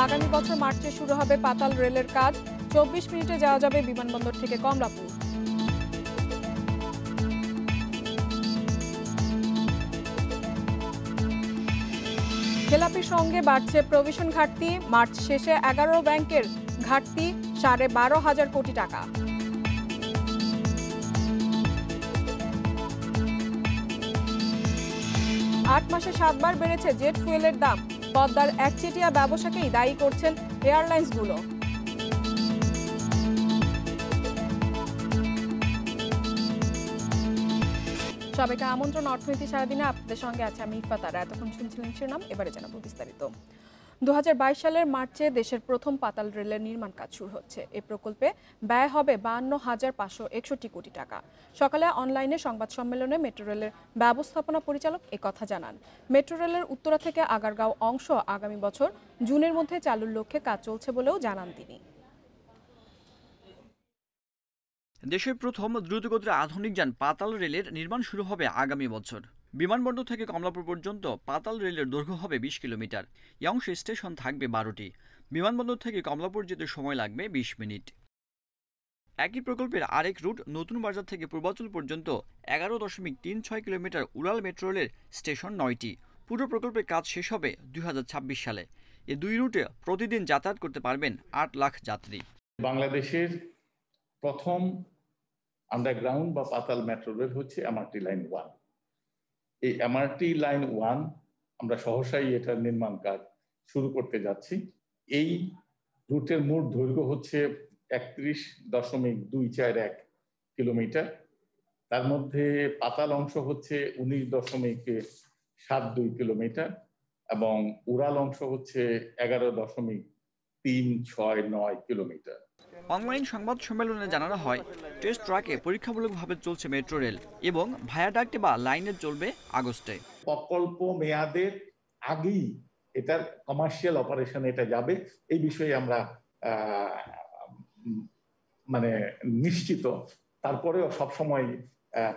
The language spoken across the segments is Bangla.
আগামী বছর মার্চে শুরু হবে পাতাল রেলের কাজ। 24 মিনিটে যাওয়া যাবে বিমানবন্দর থেকে কমলাপুর। খেলাপির সঙ্গে বাড়ছে প্রভিশন ঘাটতি। মার্চ শেষে 11 ব্যাংকের ঘাটতি 12,500 কোটি টাকা। আট মাসে 7 বার বেড়েছে জেট ফুয়েলের দাম। পদ্মার একচেটিয়া ব্যবসাকেই দায়ী করছেন এয়ারলাইন্সগুলো। সবাইকে আমন্ত্রণ অর্থনীতি সারাদিনে। আপনাদের সঙ্গে আছে আমি ইফা তারা। এতক্ষণ শুনছিলেন শিরোনাম, এবারে জানাবো বিস্তারিত। 2022 সালের মার্চে দেশের প্রথম পাতাল রেলের নির্মাণ কাজ শুরু হচ্ছে। এই প্রকল্পে ব্যয় হবে 52,561 কোটি টাকা। সকালে অনলাইনে সংবাদ সম্মেলনে মেট্রো রেলের ব্যবস্থাপনা পরিচালক একথা জানান। মেট্রো রেলের উত্তরা থেকে আগারগাঁও অংশ আগামী বছর জুনের মধ্যে চালুর লক্ষ্যে কাজ চলছে বলেও জানান তিনি। দেশের প্রথম দ্রুতগতির আধুনিক যান পাতাল রেলের নির্মাণ শুরু হবে আগামী বছর। বিমানবন্দর থেকে কমলাপুর পর্যন্ত পাতাল রেলের দৈর্ঘ্য হবে 20 কিলোমিটার। এই অংশে স্টেশন থাকবে 12টি। বিমানবন্দর থেকে কমলাপুর যেতে সময় লাগবে 20 মিনিট। একই প্রকল্পের আরেক রুট নতুন বাজার থেকে পূর্বাচল পর্যন্ত 11.36 কিলোমিটার উড়াল মেট্রো রেলের স্টেশন 9টি। পুরো প্রকল্পের কাজ শেষ হবে 2026 সালে। এই দুই রুটে প্রতিদিন যাতায়াত করতে পারবেন 8 লাখ যাত্রী। বাংলাদেশের প্রথম আন্ডারগ্রাউন্ড বা পাতাল মেট্রো রেল হচ্ছে এমআরটি লাইন 1। এই এমআরটি লাইন 1 আমরা সহসাই এটার নির্মাণ কাজ শুরু করতে যাচ্ছি। এই রুটের মোট দৈর্ঘ্য হচ্ছে 31.241 কিলোমিটার। তার মধ্যে পাতাল অংশ হচ্ছে 19.72 কিলোমিটার এবং উড়াল অংশ হচ্ছে 11.369 কিলোমিটার। অনলাইন সংবাদ সম্মেলনে জানানো হয়, টেস্ট ট্র্যাকে পরীক্ষামূলকভাবে চলছে মেট্রো রেল এবং ভায়াডাক্টে বা লাইনে চলবে আগস্টে। প্রকল্প মেয়াদের আগেই এটার কমার্শিয়াল অপারেশনে এটা যাবে, এই বিষয়ে আমরা নিশ্চিত। তারপরেও সবসময়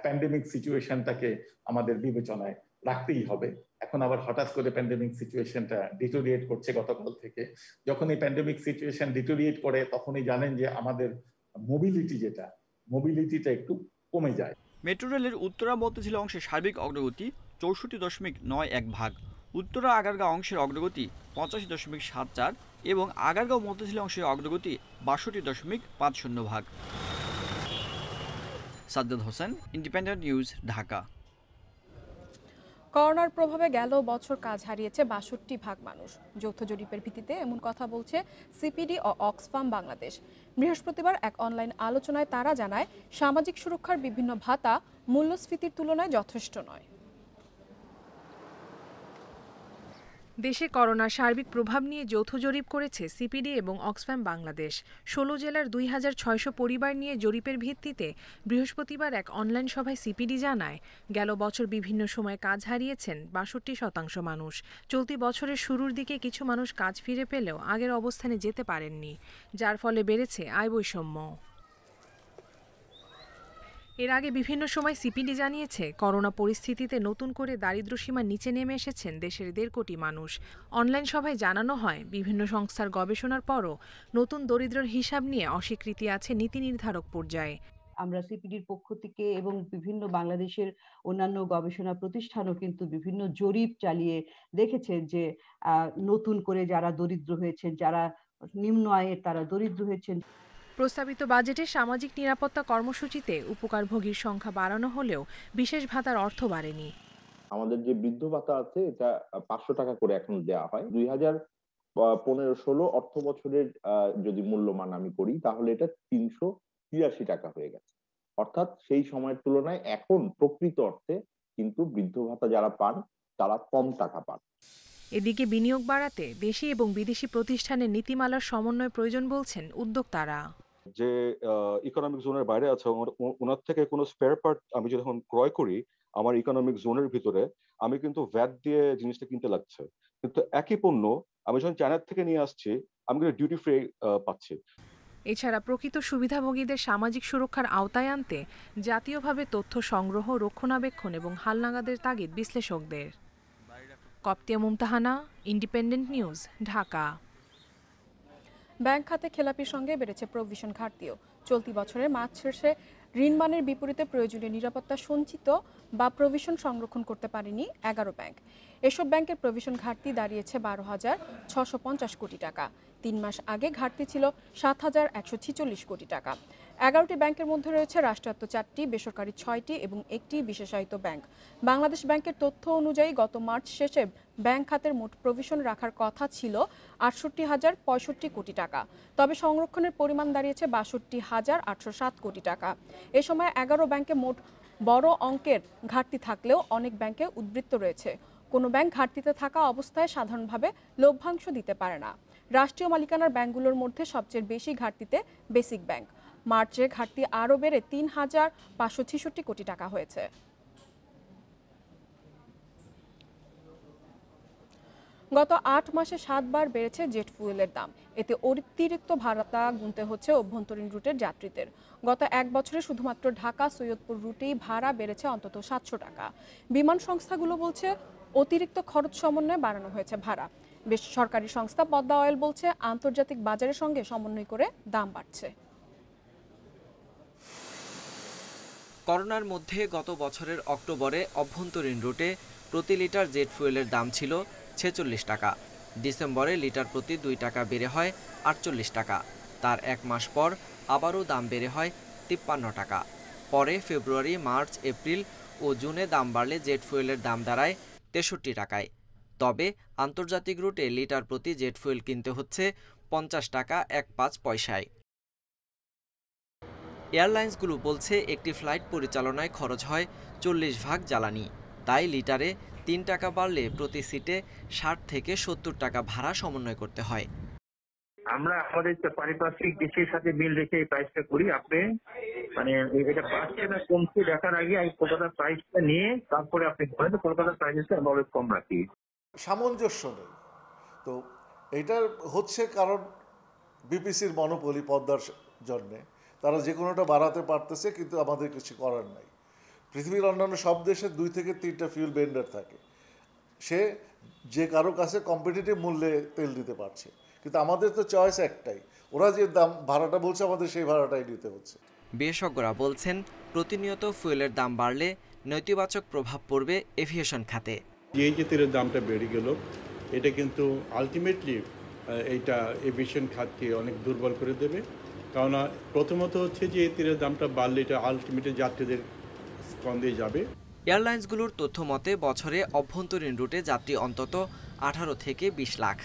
প্যান্ডেমিক সিচুয়েশনটাকে আমাদের বিবেচনায় রাখতেই হবে। এখন আবার হঠাৎ করে প্যান্ডেমিক সিচুয়েশনটা ডিটোরিয়েট করছে গতকাল থেকে। যখন এই প্যান্ডেমিক সিচুয়েশন ডিটোরিয়েট করে তখনই জানেন যে আমাদের মোবিলিটিটা একটু কমে যায়। মেট্রো রেলের উত্তরা মতিঝিল অংশের সার্বিক অগ্রগতি 64.91 ভাগ, উত্তরা আগারগাঁও অংশের অগ্রগতি 85.74 এবং আগারগাঁও মতিঝিল অংশের অগ্রগতি 62.50 ভাগ। Sajjad Hossain, independent News, Dhaka. করোনার প্রভাবে গেল বছর কাজ হারিয়েছে 62 ভাগ মানুষ। যৌথ জরিপের ভিত্তিতে এমন কথা বলছে সিপিডি ও অক্সফাম বাংলাদেশ। বৃহস্পতিবার এক অনলাইন আলোচনায় তারা জানায়, সামাজিক সুরক্ষার বিভিন্ন ভাতা মূল্যস্ফীতির তুলনায় যথেষ্ট নয়। দেশে করোনার সার্বিক প্রভাব নিয়ে যৌথ জরিপ করেছে সিপিডি এবং অক্সফ্যাম বাংলাদেশ। 16 জেলার 2600 পরিবার নিয়ে জরিপের ভিত্তিতে বৃহস্পতিবার এক অনলাইন সভায় সিপিডি জানায়, গেল বছর বিভিন্ন সময় কাজ হারিয়েছেন 62% মানুষ। চলতি বছরের শুরুর দিকে কিছু মানুষ কাজ ফিরে পেলেও আগের অবস্থানে যেতে পারেননি, যার ফলে বেড়েছে আয় বৈষম্য। এর আগে বিভিন্ন সময় সিপিডি জানিয়েছে, করোনা পরিস্থিতিতে নতুন করে দারিদ্র্যসীমার নিচে নেমে এসেছেন দেশের 1.5 কোটি মানুষ। অনলাইন সভায় জানানো হয়, বিভিন্ন সংস্থার গবেষণার পরও নতুন দরিদ্রের হিসাব নিয়ে অস্বীকৃতি আছে নীতি নির্ধারক পর্যায়ে। আমরা সিপিডির পক্ষ থেকে এবং বিভিন্ন বাংলাদেশের অন্যান্য গবেষণা প্রতিষ্ঠানও কিন্তু বিভিন্ন জরিপ চালিয়ে দেখেছে যে নতুন করে যারা দরিদ্র হয়েছেন, যারা নিম্ন আয়ের তারা দরিদ্র হয়েছেন। প্রস্তাবিত বাজেটে সামাজিক নিরাপত্তা কর্মসূচিতে উপকারভোগীর সংখ্যা বাড়ানো হলেও বিশেষ ভাতার অর্থ বাড়েনি। আমাদের যে বৃদ্ধ ভাতা আছে এটা 500 টাকা করে এখন দেওয়া হয়। 2015-16 অর্থ বছরের যদি মূল্যমান আমি করি তাহলে এটা 383 টাকা হয়ে গেছে। অর্থাৎ সেই সময়ের তুলনায় এখন প্রকৃত অর্থে কিন্তু বৃদ্ধ ভাতা যারা পান তারা কম টাকা পান। এদিকে বিনিয়োগ বাড়াতে দেশি এবং বিদেশি প্রতিষ্ঠানের নীতিমালার সমন্বয় প্রয়োজন বলছেন উদ্যোক্তারা। যে ইকোনমিক জোনের বাইরে আছে ওনার থেকে কোনো স্পেয়ার পার্ট আমি যখন ক্রয় করি আমার ইকোনমিক জোনের ভিতরে, আমি কিন্তু ভ্যাট দিয়ে জিনিসটা কিনতে লাগছে, কিন্তু একই পণ্য আমি যখন চায়না থেকে নিয়ে আসছি আমি কিন্তু ডিউটি ফ্রি পাচ্ছি। এছাড়া প্রকৃত সুবিধাভোগীদের সামাজিক সুরক্ষার আওতায় আনতে জাতীয়ভাবে তথ্য সংগ্রহ, রক্ষণাবেক্ষণ এবং হালনাগাদের তাগিদ বিশ্লেষকদের। কপ্তিয়া Mumtahana, Independent News, Dhaka. Bank খাতে খেলাপির সঙ্গে বেড়েছে প্রভিশন ঘাটতিও। চলতি বছরের মার্চ শেষে ঋণমানের বিপরীতে প্রয়োজনীয় নিরাপত্তা সঞ্চিত বা প্রভিশন সংরক্ষণ করতে পারেনি 11 ব্যাংক। এসব ব্যাংকের প্রভিশন ঘাটতি দাঁড়িয়েছে 12,650 কোটি টাকা। 3 মাস আগে ঘাটতি ছিল 7,146 কোটি টাকা। 11টি ব্যাংকের মধ্যে রয়েছে রাষ্ট্রায়ত্ত 4টি, বেসরকারি 6টি এবং একটি বিশেষায়িত ব্যাংক। বাংলাদেশ ব্যাংকের তথ্য অনুযায়ী গত মার্চ শেষে ব্যাংক খাতের মোট প্রভিশন রাখার কথা ছিল 68,065 কোটি টাকা। তবে সংরক্ষণের পরিমাণ দাঁড়িয়েছে 62,807 কোটি টাকা। এ সময় 11 ব্যাংকে মোট বড় অঙ্কের ঘাটতি থাকলেও অনেক ব্যাংকে উদ্বৃত্ত রয়েছে। কোনো ব্যাংক ঘাটতিতে থাকা অবস্থায় সাধারণভাবে লভ্যাংশ দিতে পারে না। রাষ্ট্রীয় মালিকানার ব্যাংকগুলোর মধ্যে সবচেয়ে বেশি ঘাটতিতে বেসিক ব্যাংক। মার্চে ঘাটতি আরও বেড়ে 3,566 কোটি টাকা হয়েছে। গত 8 মাসে 7 বার বেড়েছে জেট ফুয়েলের দাম। এতে অতিরিক্ত ভাড়া গুনতে হচ্ছে অভ্যন্তরীণ রুটের যাত্রীদের। গত 1 বছরে শুধুমাত্র ঢাকা সৈয়দপুর রুটেই ভাড়া বেড়েছে অন্তত 700 টাকা। বিমান সংস্থাগুলো বলছে অতিরিক্ত খরচ সমন্বয়ে বাড়ানো হয়েছে ভাড়া। বেশ সরকারি সংস্থা পদ্মা অয়েল বলছে আন্তর্জাতিক বাজারের সঙ্গে সমন্বয় করে দাম বাড়ছে। করোনার মধ্যে গত বছরের অক্টোবরে অভ্যন্তরীণ রুটে প্রতি লিটার জেট ফুয়েলের দাম ছিল 46 টাকা। ডিসেম্বরে লিটার প্রতি 2 টাকা বেড়ে হয় 48 টাকা। তার 1 মাস পর আবারও দাম বেড়ে হয় 53 টাকা। পরে ফেব্রুয়ারি, মার্চ, এপ্রিল ও জুনে দাম বাড়লে জেট ফুয়েলের দাম দাঁড়ায় 63 টাকায়। তবে আন্তর্জাতিক রুটে লিটার প্রতি জেট ফুয়েল কিনতে হচ্ছে 50 টাকা 15 পয়সায়। এয়ারলাইন্সগুলো বলছে একটি ফ্লাইট পরিচালনায় খরচ হয় 40 ভাগ জ্বালানি। তাই লিটারে 3 টাকা বাড়লে প্রতি সিটে 60 থেকে 70 টাকা ভাড়া সমন্বয় করতে হয়। আমরা আমাদের পারিপার্শ্বিক দেশের সাথে মিল রেখে এই প্রাইসটা করি। আপনি মানে এটা বাড়ছে না কমছে দেখার আগে আমি কলকাতার প্রাইসটা নিয়ে তারপরে আপনি বলেন তো কলকাতার প্রাইসটা আমরা অনেক কম রাখি। সামঞ্জস্য নেই তো এটার হচ্ছে কারণ বিপিসির মনোপলি পদ্মার জন্যে তারা যে কোনোটা বাড়াতে পারতেছে, কিন্তু আমাদের কিছু করার নাই। পৃথিবীর অন্যান্য সব দেশে 2 থেকে 3টা ফিউল ভেন্ডার থাকে, সে যে কারো কাছে কম্পিটিটিভ মূল্যে তেল দিতে পারছে, কিন্তু আমাদের তো চয়েস একটাই, ওরা যে দাম ভাড়াটা বলছে আমাদের সেই ভাড়াটাই দিতে হচ্ছে। বিশেষজ্ঞরা বলছেন প্রতিনিয়ত ফুয়েলের দাম বাড়লে নেতিবাচক প্রভাব পড়বে এভিয়েশন খাতে। যে তেলের দামটা বেড়ে গেল, এটা কিন্তু আলটিমেটলি এইটা এভিয়েশন খাতকে অনেক দুর্বল করে দেবে। কারণ প্রথমত হচ্ছে যে এই তেলের দামটা বাড়লে এটা আলটিমেটলি যাত্রীদের স্কন্ধে যাবে। এয়ারলাইন্সগুলোর তথ্য মতে বছরে অভ্যন্তরীণ রুটে যাত্রী অন্তত 18 থেকে 20 লাখ।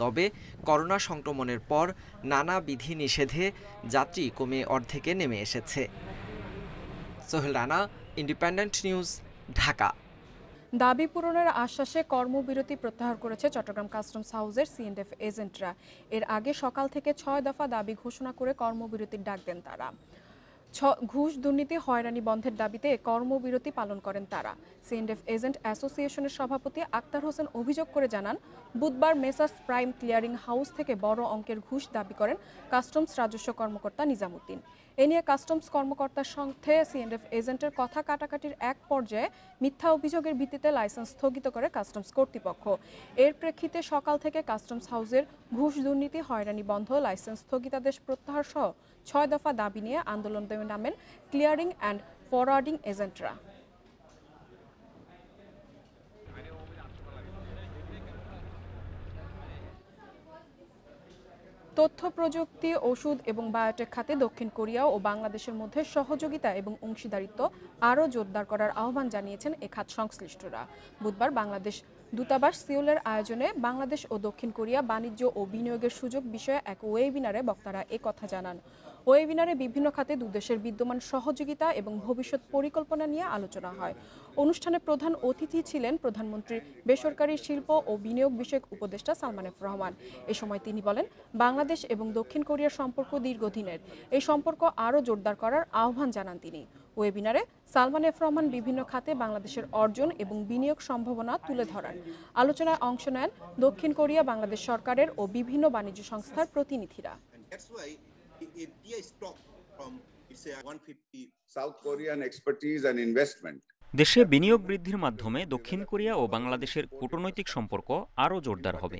তবে করোনা সংক্রমণের পর নানা বিধি নিষেধে যাত্রী কমে অর্ধেকে নেমে এসেছে। Sohel Rana, independent News, Dhaka. দাবি পূরণের আশ্বাসে কর্মবিরতি প্রত্যাহার করেছে চট্টগ্রাম কাস্টমস হাউসের সিএনএফ এজেন্টরা। এর আগে সকাল থেকে 6 দফা দাবি ঘোষণা করে কর্মবিরতির ডাক দেন তারা। ঘুষ, দুর্নীতি, হয়রানি বন্ধের দাবিতে কর্মবিরতি পালন করেন তারা। সিএনএফ এজেন্ট অ্যাসোসিয়েশনের সভাপতি আক্তার হোসেন অভিযোগ করে জানান, বুধবার মেসার্স প্রাইম ক্লিয়ারিং হাউস থেকে বড় অঙ্কের ঘুষ দাবি করেন কাস্টমস রাজস্ব কর্মকর্তা নিজামুদ্দিন। এ নিয়ে কাস্টমস কর্মকর্তার সঙ্গে সিএনএফ এজেন্টের কথা কাটাকাটির এক পর্যায়ে মিথ্যা অভিযোগের ভিত্তিতে লাইসেন্স স্থগিত করে কাস্টমস কর্তৃপক্ষ। এর প্রেক্ষিতে সকাল থেকে কাস্টমস হাউসের ঘুষ, দুর্নীতি, হয়রানি বন্ধ, লাইসেন্স স্থগিতাদেশ প্রত্যাহার সহ 6 দফা দাবি নিয়ে আন্দোলনে নামেন ক্লিয়ারিং অ্যান্ড ফরওয়ার্ডিং এজেন্টরা। তথ্য প্রযুক্তি, ওষুধ এবং বায়োটেক খাতে দক্ষিণ কোরিয়া ও বাংলাদেশের মধ্যে সহযোগিতা এবং অংশীদারিত্ব আরও জোরদার করার আহ্বান জানিয়েছেন এ খাত সংশ্লিষ্টরা। বুধবার বাংলাদেশ দূতাবাস সিওলের আয়োজনে বাংলাদেশ ও দক্ষিণ কোরিয়া বাণিজ্য ও বিনিয়োগের সুযোগ বিষয়ে এক ওয়েবিনারে বক্তারা একথা জানান। ওয়েবিনারে বিভিন্ন খাতে দুদেশের বিদ্যমান সহযোগিতা এবং ভবিষ্যৎ পরিকল্পনা নিয়ে আলোচনা হয়। অনুষ্ঠানে প্রধান অতিথি ছিলেন প্রধানমন্ত্রীর বেসরকারি শিল্প ও বিনিয়োগ বিষয়ক উপদেষ্টা সালমান এফ রহমান। এ সময় তিনি বলেন, বাংলাদেশ এবং দক্ষিণ কোরিয়ার সম্পর্ক দীর্ঘদিনের। এই সম্পর্ক আরও জোরদার করার আহ্বান জানান তিনি। ওয়েবিনারে সালমান এফ রহমান বিভিন্ন খাতে বাংলাদেশের অর্জন এবং বিনিয়োগ সম্ভাবনা তুলে ধরান। আলোচনায় অংশ নেন দক্ষিণ কোরিয়া, বাংলাদেশ সরকারের ও বিভিন্ন বাণিজ্য সংস্থার প্রতিনিধিরা। South Korean expertise and investment দেশে বিনিয়োগ বৃদ্ধির মাধ্যমে দক্ষিণ কোরিয়া ও বাংলাদেশের কূটনৈতিক সম্পর্ক আরও জোরদার হবে।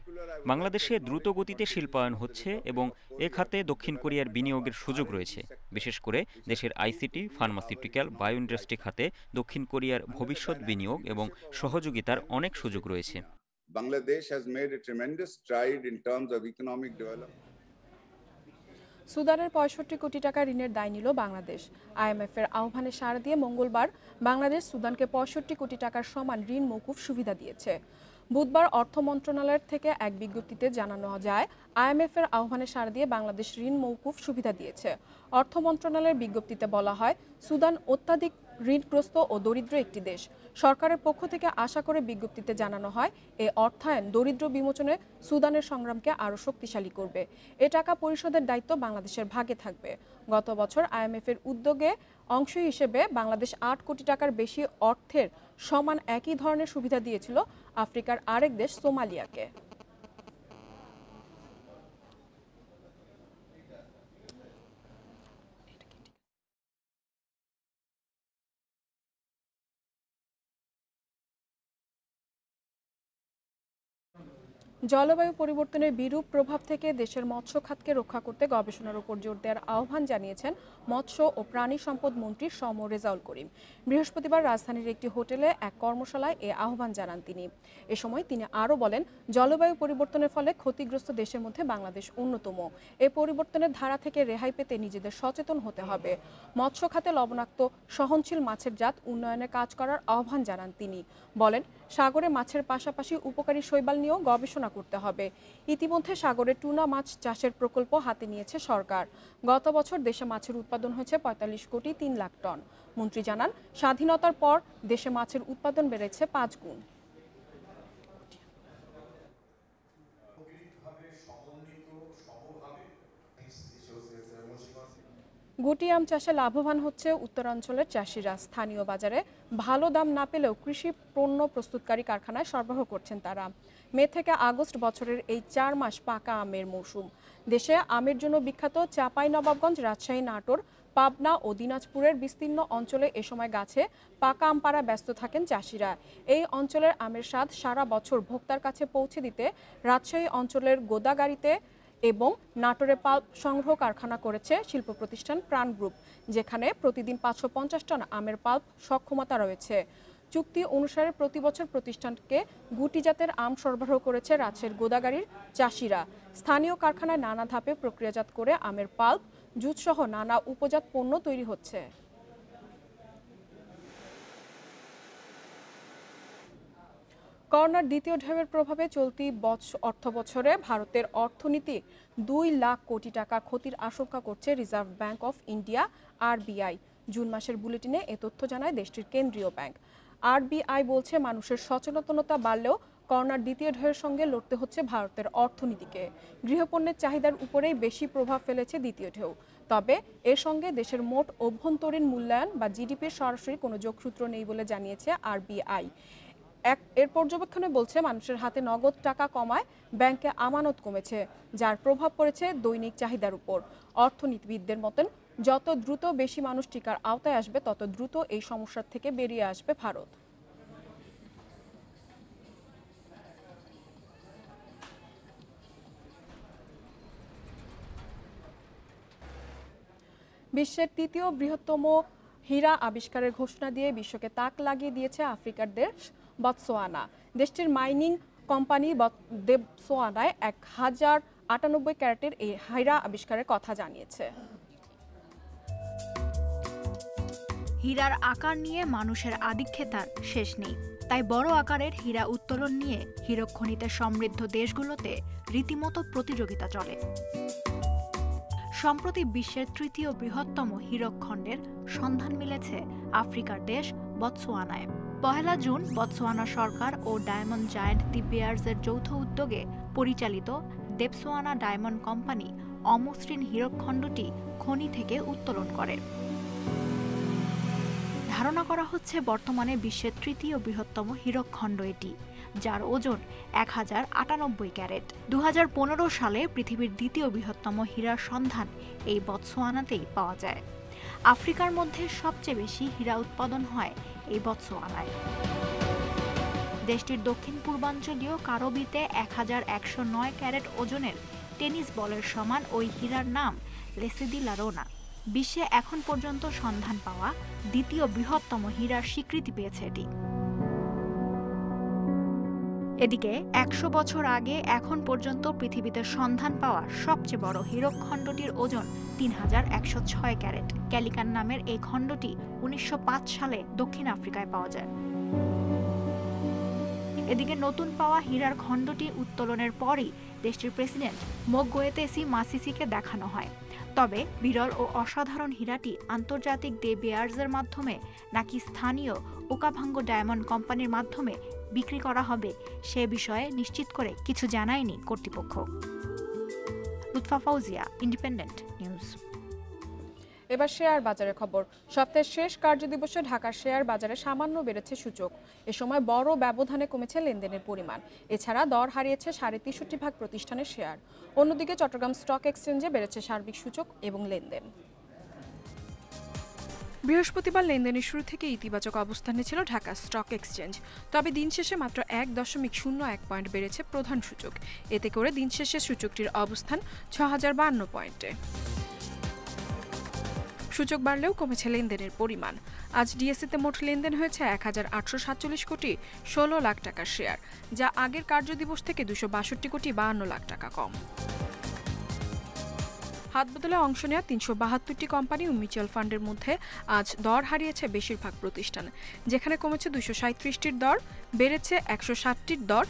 বাংলাদেশে দ্রুত গতিতে শিল্পায়ন হচ্ছে এবং এ খাতে দক্ষিণ কোরিয়ার বিনিয়োগের সুযোগ রয়েছে। বিশেষ করে দেশের আইসিটি, ফার্মাসিউটিক্যাল, বায়ো ইন্ডাস্ট্রি খাতে দক্ষিণ কোরিয়ার ভবিষ্যৎ বিনিয়োগ এবং সহযোগিতার অনেক সুযোগ রয়েছে। Bangladesh has made a tremendous stride in terms of economic development. সুদানের ৬৫ কোটি টাকা ঋণের দায় নিল বাংলাদেশ। আইএমএফ এর আহ্বানে সাড়া দিয়ে মঙ্গলবার বাংলাদেশ সুদানকে ৬৫ কোটি টাকার সমান ঋণ মওকুফ সুবিধা দিয়েছে। বুধবার অর্থ মন্ত্রণালয়ের থেকে এক বিজ্ঞপ্তিতে জানানো যায়, আইএমএফ এর আহ্বানে সাড়া দিয়ে বাংলাদেশ ঋণ মওকুফ সুবিধা দিয়েছে। অর্থ মন্ত্রণালয়ের বিজ্ঞপ্তিতে বলা হয়, সুদান অত্যাধিক ঋণগ্রস্ত ও দরিদ্র একটি দেশ। সরকারের পক্ষ থেকে আশা করে বিজ্ঞপ্তিতে জানানো হয়, এই অর্থায়ন দরিদ্র বিমোচনে সুদানের সংগ্রামকে আরও শক্তিশালী করবে। এ টাকা পরিশোধের দায়িত্ব বাংলাদেশের ভাগে থাকবে। গত বছর আইএমএফ এর উদ্যোগে অংশ হিসেবে বাংলাদেশ ৮ কোটি টাকার বেশি অর্থের সমান একই ধরনের সুবিধা দিয়েছিল আফ্রিকার আরেক দেশ সোমালিয়াকে। জলবায়ু পরিবর্তনের বিরূপ প্রভাব থেকে দেশের মৎস্য খাতকে রক্ষা করতে গবেষণার উপর জোর দেওয়ার আহ্বান জানিয়েছেন মৎস্য ও প্রাণী সম্পদ মন্ত্রী সম রেজাউল করিম। বৃহস্পতিবার রাজধানীর একটি হোটেলে এক কর্মশালায় এ আহ্বান জানান তিনি। এ সময় তিনি আরও বলেন, জলবায়ু পরিবর্তনের ফলে ক্ষতিগ্রস্ত দেশের মধ্যে বাংলাদেশ অন্যতম। এ পরিবর্তনের ধারা থেকে রেহাই পেতে নিজেদের সচেতন হতে হবে। মৎস্য খাতে লবণাক্ত সহনশীল মাছের জাত উন্নয়নে কাজ করার আহ্বান জানান তিনি। বলেন, সাগরে মাছের পাশাপাশি উপকারী শৈবাল নিয়েও গবেষণা করতে হবে। ইতিমধ্যে সাগরে টুনা মাছ চাষের প্রকল্প হাতে নিয়েছে সরকার। গত বছর দেশে মাছের উৎপাদন হয়েছে ৪৫ কোটি ৩ লাখ টন। মন্ত্রী জানান, স্বাধীনতার পর দেশে মাছের উৎপাদন বেড়েছে ৫ গুণ। গুটি আম চাষে লাভবান হচ্ছে উত্তরাঞ্চলের চাষিরা। স্থানীয় বাজারে ভালো দাম না পেলেও কৃষি পণ্য প্রস্তুতকারী কারখানায় সরবরাহ করছেন তারা। মে থেকে আগস্ট বছরের এই ৪ মাস পাকা আমের মৌসুম। দেশে আমের জন্য বিখ্যাত চাঁপাইনবাবগঞ্জ, রাজশাহী, নাটোর, পাবনা ও দিনাজপুরের বিস্তীর্ণ অঞ্চলে এ সময় গাছে পাকা আম পাড়া ব্যস্ত থাকেন চাষিরা। এই অঞ্চলের আমের স্বাদ সারা বছর ভোক্তার কাছে পৌঁছে দিতে রাজশাহী অঞ্চলের গোদাগাড়িতে এবং নাটোরে পাল্প সংগ্রহ কারখানা করেছে শিল্প প্রতিষ্ঠান প্রাণ গ্রুপ, যেখানে প্রতিদিন ৫৫০ টন আমের পাল্প সক্ষমতা রয়েছে। চুক্তি অনুসারে প্রতি বছর প্রতিষ্ঠানকে গুটি জাতের আম সরবরাহ করেছে রাজশাহীর গোদাগাড়ির চাষিরা। স্থানীয় কারখানায় নানা ধাপে প্রক্রিয়াজাত করে আমের পাল্প, জুট সহ নানা উপজাত পণ্য তৈরি হচ্ছে। করোনার দ্বিতীয় ঢেউয়ের প্রভাবে চলতি অর্থ বছরে ভারতের অর্থনীতি ২ লাখ কোটি টাকা ক্ষতির আশঙ্কা করছে reserve bank of India RBI. June মাসের বুলেটিনে এ তথ্য জানায় দেশটির কেন্দ্রীয় ব্যাংক। আরবিআই বলছে, মানুষের সচেতনতা বাড়লেও করোনার দ্বিতীয় ঢেউয়ের সঙ্গে লড়তে হচ্ছে ভারতের অর্থনীতিকে। গৃহপণ্যের চাহিদার উপরেই বেশি প্রভাব ফেলেছে দ্বিতীয় ঢেউ। তবে এর সঙ্গে দেশের মোট অভ্যন্তরীণ মূল্যায়ন বা জিডিপির সরাসরি কোনো যোগসূত্র নেই বলে জানিয়েছে আরবিআই। এর পর্যবেক্ষণে বলছে, মানুষের হাতে নগদ টাকা কমায় ব্যাংকে আমানত কমেছে, যার প্রভাব পড়েছে দৈনিক চাহিদার উপর। অর্থনীতিবিদদের মতেন, যত দ্রুত বেশি মানুষ টিকার আওতায় আসবে, তত দ্রুত এই সমস্যার থেকে বেরিয়ে আসবে ভারত। বিশ্বের তৃতীয় বৃহত্তম হীরা আবিষ্কারের ঘোষণা দিয়ে বিশ্বকে তাক লাগিয়ে দিয়েছে আফ্রিকার দেশ বতসোয়ানা। দেশটির মাইনিং কোম্পানি দেবসোয়ানায় ১০৯৮ ক্যারেটের এই হীরা আবিষ্কারের কথা জানিয়েছে। হীরার আকার নিয়ে মানুষের আদিক্ষেতার শেষ নেই, তাই বড় আকারের হীরা উত্তোলন নিয়ে হীরক খনিতে সমৃদ্ধ দেশগুলোতে রীতিমতো প্রতিযোগিতা চলে। সম্প্রতি বিশ্বের তৃতীয় বৃহত্তম হীরক খণ্ডের সন্ধান মিলেছে আফ্রিকার দেশ বতসোয়ানায়। ১ জুন বতসোয়ানা সরকার ও ডায়মন্ড জায়ান্ট দি বেয়ার্সের যৌথ উদ্যোগে পরিচালিত দেবসোয়ানা ডায়মন্ড কোম্পানি অমসৃণ হীরক খণ্ডটি খনি থেকে উত্তোলন করে। ধারণা করা হচ্ছে বর্তমানে বিশ্বের তৃতীয় বৃহত্তম হীরক খণ্ড এটি, যার ওজন ১০৯৮ ক্যারেট। ২০১৫ সালে পৃথিবীর দ্বিতীয় বৃহত্তম হীরার সন্ধান এই বতসোয়ানাতেই পাওয়া যায়। আফ্রিকার মধ্যে সবচেয়ে বেশি হীরা উৎপাদন হয় এই বতসোয়ানায়। দেশটির দক্ষিণ পূর্বাঞ্চলীয় কারোবিতে 1109 ক্যারেট ওজনের টেনিস বলের সমান ওই হীরার নাম লেসিদি লারোনা। বিশ্বে এখন পর্যন্ত সন্ধান পাওয়া দ্বিতীয় বৃহত্তম হীরার স্বীকৃতি পেয়েছে এটি। এদিকে 100 বছর আগে এখন পর্যন্ত পৃথিবীতে সন্ধান পাওয়া সবচেয়ে বড় হীরকখণ্ডটির ওজন 3106 ক্যারেট। ক্যালিকান নামের এই খণ্ডটি 1905 সালে দক্ষিণ আফ্রিকায় পাওয়া যায়। এদিকে নতুন পাওয়া হীরার খণ্ডটি উত্তোলনের পরই দেশটির প্রেসিডেন্ট মোকগোয়েতেসি মাসিসিকে দেখানো হয়। তবে বিরল ও অসাধারণ হীরাটি আন্তর্জাতিক দে বেয়ার্সের মাধ্যমে নাকি স্থানীয় ওকাভাঙ্গো ডায়মন্ড কোম্পানির মাধ্যমে বিক্রি করা হবে সে বিষয়ে নিশ্চিত করে কিছু জানায়নি কর্তৃপক্ষ। Lutfa Fauzia, independent news. এবার শেয়ার বাজারের খবর। সপ্তাহের শেষ কার্যদিবসে ঢাকার শেয়ার বাজারে সামান্য বেড়েছে সূচক। এ সময় বড় ব্যবধানে কমেছে লেনদেনের পরিমাণ। এছাড়া দর হারিয়েছে 63.5% প্রতিষ্ঠানের শেয়ার। অন্যদিকে চট্টগ্রাম স্টক এক্সচেঞ্জে বেড়েছে সার্বিক সূচক এবং লেনদেন। বৃহস্পতিবার লেনদেনের শুরু থেকে ইতিবাচক অবস্থানে ছিল ঢাকা স্টক এক্সচেঞ্জ। তবে দিন শেষে মাত্র 1.01 পয়েন্ট বেড়েছে প্রধান সূচক। এতে করে দিন শেষে সূচকটির অবস্থান 6052 পয়েন্টে। সূচক বাড়লেও কমেছে লেনদেনের পরিমাণ। আজ ডিএসইতে মোট লেনদেন হয়েছে 1847 কোটি 16 লাখ টাকার শেয়ার, যা আগের কার্যদিবস থেকে 262 কোটি 52 লাখ টাকা কম। হাতবদলে অংশ নেওয়া 372টি কোম্পানি ও মিউচুয়াল ফান্ডের মধ্যে আজ দর হারিয়েছে বেশিরভাগ প্রতিষ্ঠান, যেখানে কমেছে 237টির দর, বেড়েছে 160টির দর।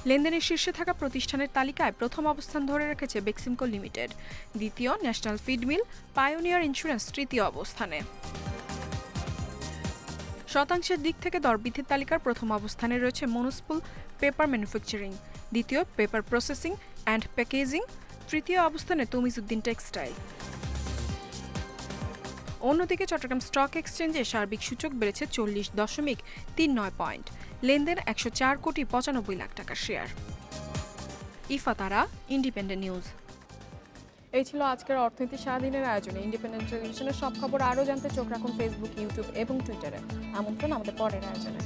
লেনদেনের শীর্ষে থাকা প্রতিষ্ঠানের তালিকায় প্রথম অবস্থান ধরে রেখেছে বেক্সিমকো লিমিটেড, দ্বিতীয় National Feed Mill, Pioneer Insurance তৃতীয় অবস্থানে। শতাংশের দিক থেকে দরবৃদ্ধির তালিকার প্রথম অবস্থানে রয়েছে মনুস্পুল পেপার ম্যানুফ্যাকচারিং, দ্বিতীয় পেপার প্রসেসিং অ্যান্ড প্যাকেজিং, তৃতীয় অবস্থানে তমিজউদ্দিন টেক্সটাইল। অন্যদিকে চট্টগ্রাম স্টক এক্সচেঞ্জে সার্বিক সূচক বেড়েছে 40.39 পয়েন্ট, লেনদেন 104 কোটি 95 লাখ টাকার শেয়ার। ইফাতারা, independent news. এই ছিল আজকের অর্থনীতি সারাদিনের আয়োজনে। ইন্ডিপেন্ডেন্ট টেলিভিশনের সব খবর আরও জানতে চোখ রাখুন ফেসবুক, ইউটিউব এবং টুইটারে। আমন্ত্রণ আমাদের পরের আয়োজনে।